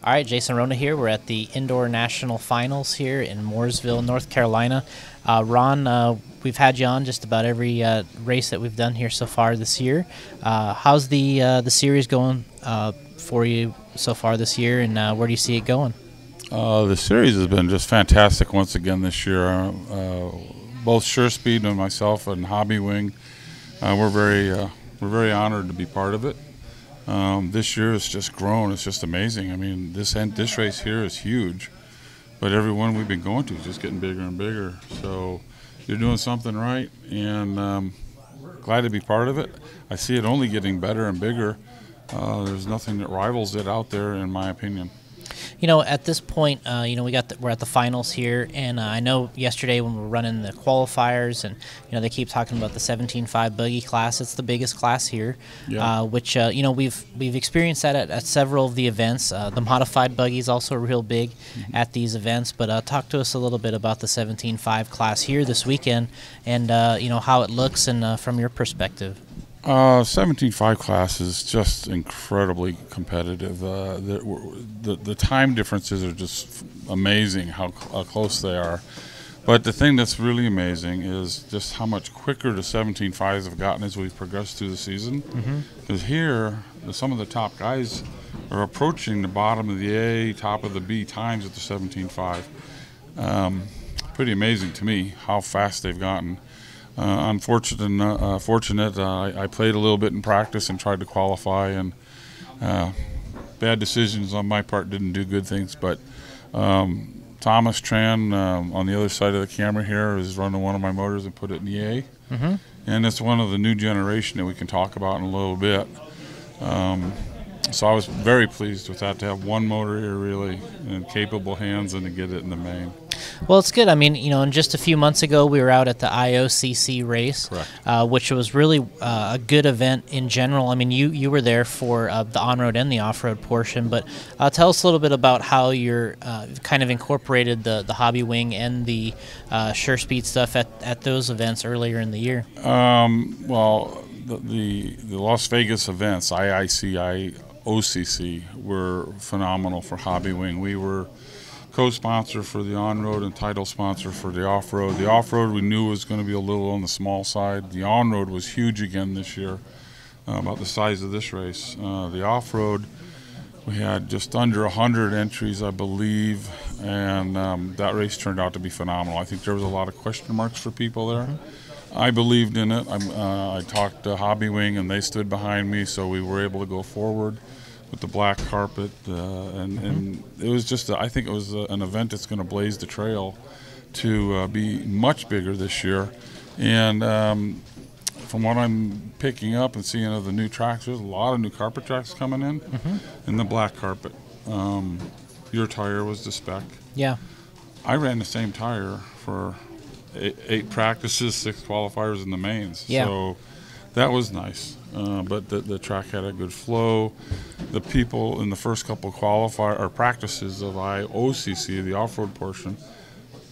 All right, Jason Rona here. We're at the Indoor National Finals here in Mooresville, North Carolina. Ron, we've had you on just about every race that we've done here so far this year. How's the series going for you so far this year, and where do you see it going? The series has been just fantastic once again this year. Both Schuurspeed and myself and Hobbywing, we're very honored to be part of it. This year it's just grown. It's just amazing. I mean, this race here is huge, but every one we've been going to is just getting bigger and bigger. So you're doing something right, and glad to be part of it. I see it only getting better and bigger. There's nothing that rivals it out there, in my opinion. You know, at this point, we're at the finals here, and I know yesterday when we were running the qualifiers, and they keep talking about the 17.5 buggy class. It's the biggest class here, Yeah. which we've experienced that at several of the events. The modified buggy is also real big at these events. But talk to us a little bit about the 17.5 class here this weekend, and how it looks, and from your perspective. 17.5 class is just incredibly competitive. The time differences are just amazing, how close they are. But the thing that's really amazing is just how much quicker the 17.5s have gotten as we've progressed through the season. Because here, some of the top guys are approaching the bottom of the A, top of the B times at the 17.5. Pretty amazing to me how fast they've gotten. Fortunate, I played a little bit in practice and tried to qualify, and bad decisions on my part didn't do good things. But Thomas Tran on the other side of the camera here is running one of my motors and put it in the A. And it's one of the new generation that we can talk about in a little bit. So I was very pleased with that, to have one motor here really in capable hands and to get it in the main. Well, it's good. I mean, and just a few months ago, we were out at the IOCC race, which was really a good event in general. I mean, you were there for the on-road and the off-road portion, but tell us a little bit about how you're kind of incorporated the Hobbywing and the Schuurspeed stuff at those events earlier in the year. Well, the Las Vegas events, IOCC, were phenomenal for Hobbywing. We were co-sponsor for the on-road and title sponsor for the off-road. The off-road we knew was going to be a little on the small side. The on-road was huge again this year, about the size of this race. The off-road, we had just under 100 entries, I believe, and that race turned out to be phenomenal. I think there was a lot of question marks for people there. I believed in it. I talked to Hobbywing, and they stood behind me, so we were able to go forward with the black carpet, and it was just, I think it was an event that's going to blaze the trail to be much bigger this year. And from what I'm picking up and seeing of the new tracks, there's a lot of new carpet tracks coming in, and the black carpet. Your tire was the spec. Yeah. I ran the same tire for 8 practices, 6 qualifiers in the mains. Yeah. So that was nice. But the track had a good flow. The people in the first couple of practices of IOCC, the off-road portion,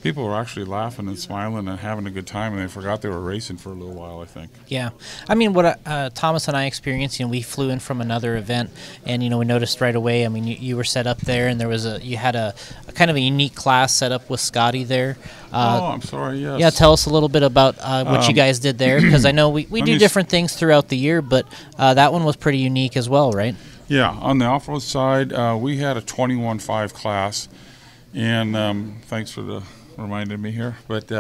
people were actually laughing and smiling and having a good time, and they forgot they were racing for a little while, I think. Yeah. I mean, what Thomas and I experienced, we flew in from another event, and, we noticed right away, I mean, you were set up there, and you had a kind of a unique class set up with Scotty there. I'm sorry, yes. Yeah, tell us a little bit about what you guys did there, because I know we do different things throughout the year, but that one was pretty unique as well, right? Yeah, on the off-road side, we had a 21.5 class, and thanks for reminding me here, but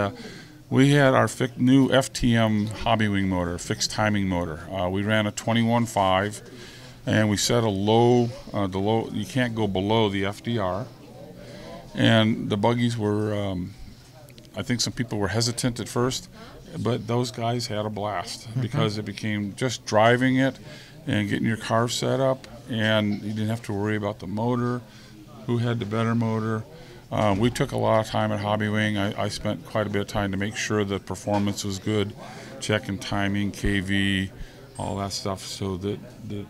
we had our new FTM Hobbywing motor, fixed timing motor. We ran a 21.5, and we set a low, you can't go below the FDR, and the buggies were, I think some people were hesitant at first, but those guys had a blast because it became just driving it and getting your car set up, and you didn't have to worry about the motor, who had the better motor. We took a lot of time at Hobbywing. I spent quite a bit of time to make sure that performance was good, checking timing, KV, all that stuff. So that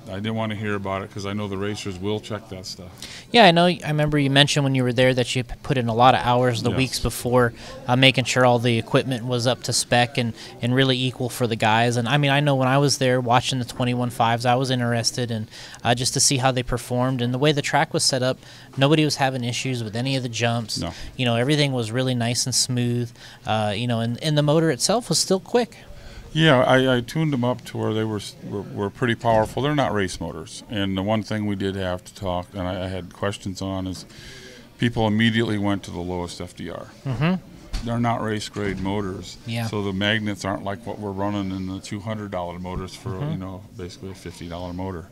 I didn't want to hear about it because I know the racers will check that stuff. Yeah, I know. I remember you mentioned when you were there that you put in a lot of hours the weeks before, making sure all the equipment was up to spec and really equal for the guys. And I mean, I know when I was there watching the 21.5s, I was interested in just to see how they performed. And the way the track was set up, nobody was having issues with any of the jumps. No. You know, everything was really nice and smooth. You know, and the motor itself was still quick. Yeah, I tuned them up to where they were pretty powerful. They're not race motors. And the one thing we did have to talk, and I had questions on, is people immediately went to the lowest FDR. Mm-hmm. They're not race grade motors. Yeah. So the magnets aren't like what we're running in the $200 motors for, you know, basically a $50 motor.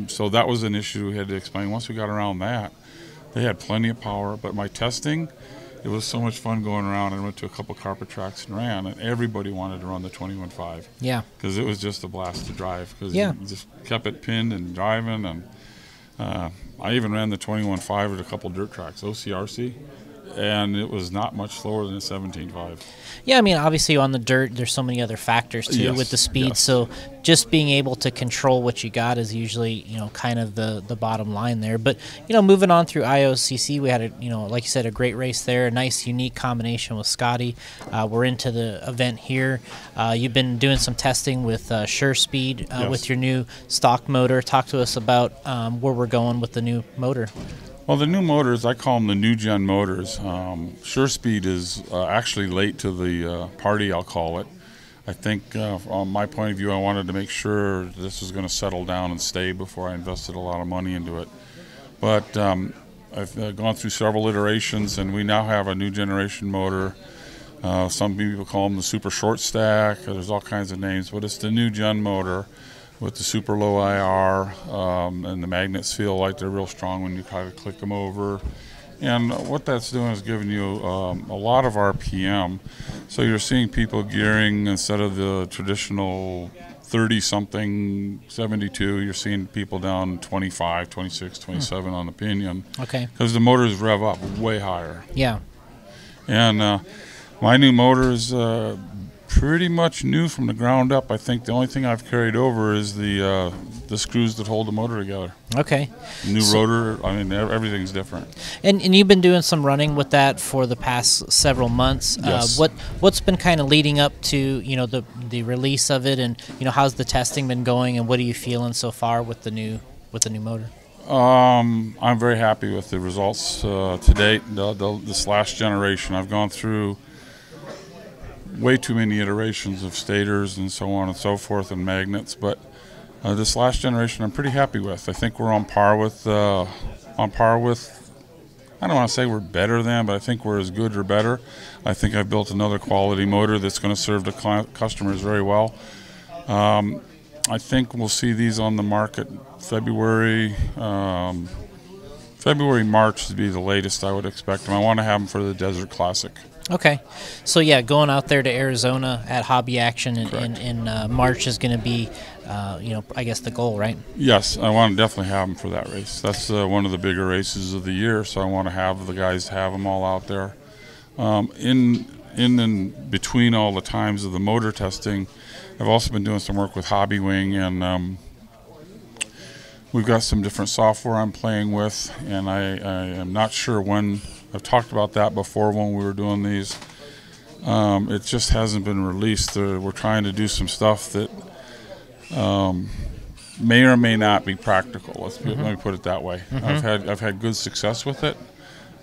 So that was an issue we had to explain. Once we got around that, they had plenty of power. But my testing, it was so much fun going around. I went to a couple carpet tracks and ran, and everybody wanted to run the 21.5. Yeah. Because it was just a blast to drive. Because you just kept it pinned and driving. And I even ran the 21.5 at a couple dirt tracks, OCRC, and it was not much slower than a 17.5. Yeah, I mean, obviously on the dirt, there's so many other factors too with the speed. So just being able to control what you got is usually, you know, kind of the bottom line there. But, you know, moving on through IOCC, we had a, you know, like you said, a great race there, a nice, unique combination with Scotty. We're into the event here. You've been doing some testing with Schuurspeed with your new stock motor. Talk to us about where we're going with the new motor. Well, the new motors, I call them the new gen motors. Schuurspeed is actually late to the party, I'll call it. I think from my point of view, I wanted to make sure this was going to settle down and stay before I invested a lot of money into it. But I've gone through several iterations, and we now have a new generation motor. Some people call them the super short stack. There's all kinds of names, but it's the new gen motor with the super low IR, and the magnets feel like they're real strong when you try to click them over. And what that's doing is giving you a lot of RPM. So you're seeing people gearing, instead of the traditional 30-something, 72, you're seeing people down 25, 26, 27 on the pinion. Okay. Because the motors rev up way higher. Yeah. And my new motor is pretty much new from the ground up. I think the only thing I've carried over is the screws that hold the motor together. Okay. New rotor. I mean, everything's different. And you've been doing some running with that for the past several months. Yes. What's been kind of leading up to, you know, the release of it, and, you know, how's the testing been going, and what are you feeling so far with the new motor? I'm very happy with the results to date. This last generation, I've gone through way too many iterations of stators and so on and so forth and magnets, but this last generation I'm pretty happy with. I think we're on par with I don't want to say we're better than, but I think we're as good or better. I think I've built another quality motor that's going to serve the customers very well. I think we'll see these on the market February, March would be the latest I would expect them. I want to have them for the Desert Classic. Okay. So, yeah, going out there to Arizona at Hobby Action in March is going to be, you know, I guess the goal, right? Yes, I want to definitely have them for that race. That's one of the bigger races of the year, so I want to have the guys have them all out there. In between all the times of the motor testing, I've also been doing some work with Hobbywing, and we've got some different software I'm playing with, and I am not sure when. I've talked about that before when we were doing these. It just hasn't been released. We're trying to do some stuff that may or may not be practical. Let me put it that way. I've had good success with it,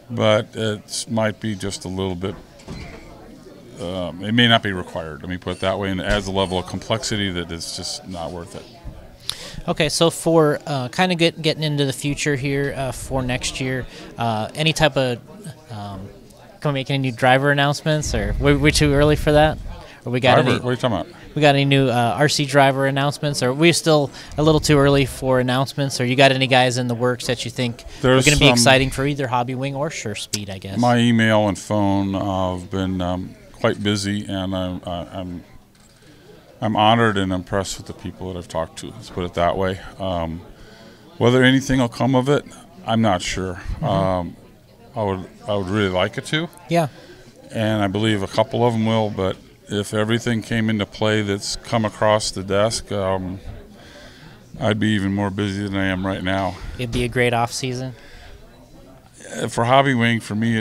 but it might be just a little bit. It may not be required. Let me put it that way, and it adds a level of complexity that is just not worth it. Okay, so for kind of getting into the future here for next year, any type of can we make any new driver announcements, or we're too early for that? Or we got driver, any? what are you talking about? We got any new RC driver announcements, or are we still a little too early for announcements? Or you got any guys in the works that you think are going to be exciting for either Hobbywing or Schuurspeed, I guess? My email and phone have been quite busy, and I'm honored and impressed with the people that I've talked to. Let's put it that way. Whether anything will come of it, I'm not sure. I would really like it to. Yeah. And I believe a couple of them will, but if everything came into play that's come across the desk, I'd be even more busy than I am right now. It'd be a great off season. For Hobbywing, for me,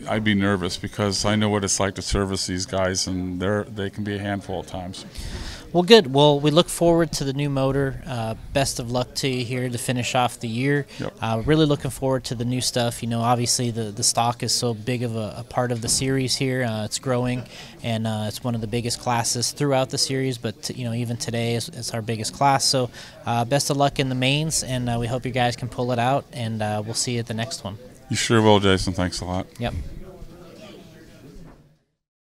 I'd be nervous because I know what it's like to service these guys, and they can be a handful at times. Well, good. Well, we look forward to the new motor. Best of luck to you here to finish off the year. Yep. Really looking forward to the new stuff. You know, obviously the stock is so big of a part of the series here. It's growing, and it's one of the biggest classes throughout the series. But you know, even today it's our biggest class. So best of luck in the mains, and we hope you guys can pull it out. And we'll see you at the next one. You sure will, Jason. Thanks a lot. Yep.